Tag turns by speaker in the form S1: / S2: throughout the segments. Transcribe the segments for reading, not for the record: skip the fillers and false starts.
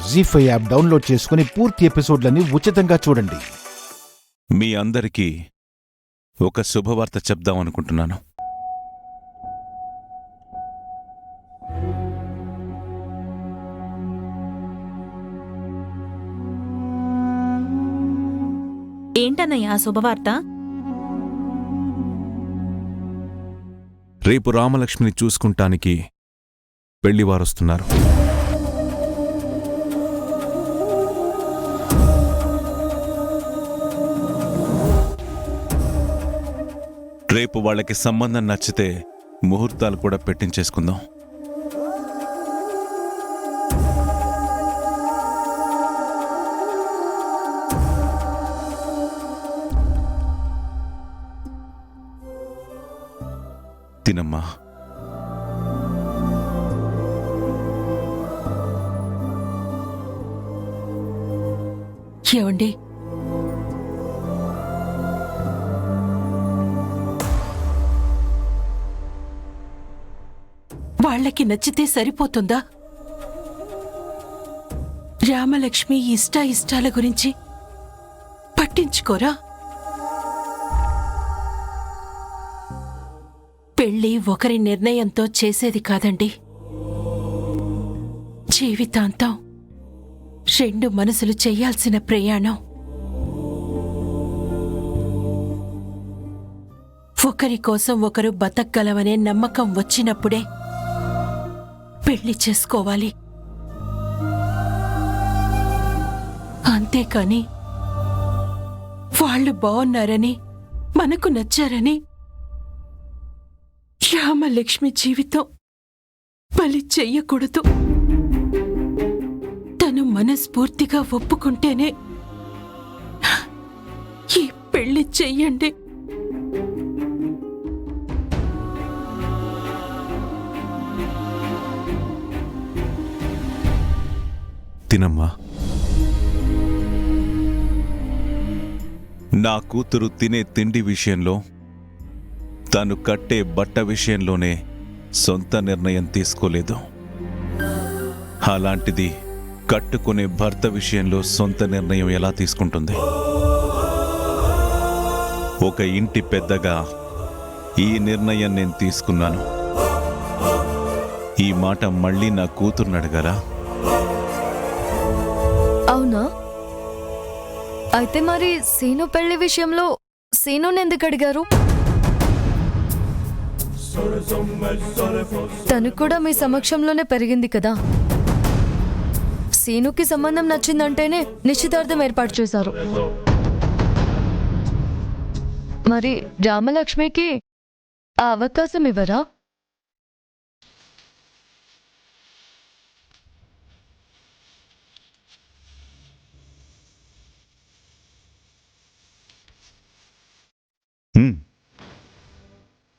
S1: జీ5 app download చేసుకుని పూర్తి ఎపిసోడ్లని ఉచితంగా చూడండి.
S2: మీ అందరికీ ఒక శుభవార్త చెప్దామనుకుంటున్నాను.
S3: ఏంటన్నయ్య శుభవార్త?
S2: రేపు రామలక్ష్మిని చూసుకుంటానికి పెళ్లివారొస్తున్నారు. రేపు వాళ్ళకి సంబంధం నచ్చితే ముహూర్తాలు కూడా పెట్టించేసుకుందాం. తినమ్మా.
S4: ఏవండి, వాళ్ళకి నచ్చితే సరిపోతుందా? రామలక్ష్మి ఇష్టాల గురించి పట్టించుకోరా? పెళ్లి ఒకరి నిర్ణయంతో చేసేది కాదండి. జీవితాంతం రెండు మనసులు చెయ్యాల్సిన ప్రయాణం. ఒకరి కోసం ఒకరు బతకగలమనే నమ్మకం వచ్చినప్పుడే పెళ్లి చేసుకోవాలి. అంతేకాని వాళ్ళు బాగున్నారని, మనకు నచ్చారని రామలక్ష్మి జీవితం బలి చెయ్యకూడదు. తను మనస్ఫూర్తిగా ఒప్పుకుంటేనే ఈ పెళ్లి చెయ్యండి.
S2: తినమ్మా. నా కూతురు తినే తిండి విషయంలో, తను కట్టే బట్ట విషయంలోనే సొంత నిర్ణయం తీసుకోలేదు. అలాంటిది కట్టుకునే భర్త విషయంలో సొంత నిర్ణయం ఎలా తీసుకుంటుంది? ఒక ఇంటి పెద్దగా ఈ నిర్ణయం నేను తీసుకున్నాను. ఈ మాట మళ్ళీ నా కూతుర్ని అడగాలా?
S5: అవునా? అయితే మరి సీను పెళ్లి విషయంలో సీనుని ఎందుకు అడిగారు? తను కూడా మీ సమక్షంలోనే పెరిగింది కదా. సీనుకి సంబంధం నచ్చిందంటేనే నిశ్చితార్థం ఏర్పాటు చేశారు. మరి రామలక్ష్మికి ఆ అవకాశం ఇవ్వరా?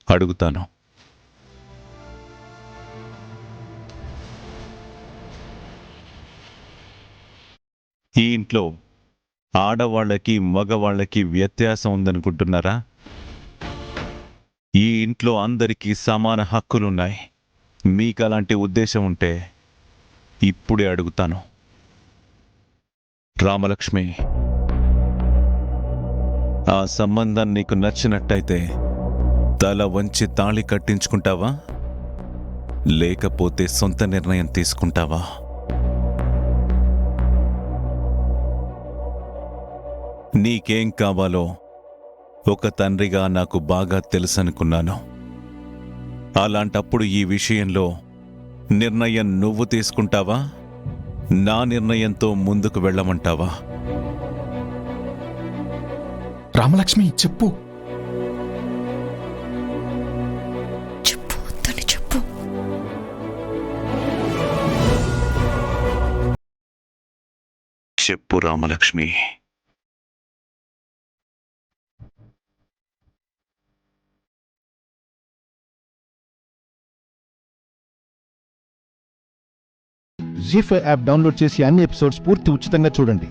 S2: అడుగుతాను. ఈ ఇంట్లో ఆడవాళ్ళకి మగవాళ్ళకి వ్యత్యాసం ఉందనుకుంటున్నారా? ఈ ఇంట్లో అందరికీ సమాన హక్కులున్నాయి. మీకు అలాంటి ఉద్దేశం ఉంటే ఇప్పుడే అడుగుతాను. రామలక్ష్మి, ఆ సంబంధం నీకు నచ్చినట్టయితే తల వంచి తాళి కట్టించుకుంటావా, లేకపోతే సొంత నిర్ణయం తీసుకుంటావా? నీకేం కావాలో ఒక తండ్రిగా నాకు బాగా తెలుసనుకున్నాను. అలాంటప్పుడు ఈ విషయంలో నిర్ణయం నువ్వు తీసుకుంటావా, నా నిర్ణయంతో ముందుకు వెళ్ళమంటావా?
S1: రామలక్ష్మి, చెప్పు.
S2: చెప్పు రామలక్ష్మి.
S1: జీ5 యాప్ డౌన్లోడ్ చేసి అన్ని ఎపిసోడ్స్ పూర్తి ఉచితంగా చూడండి.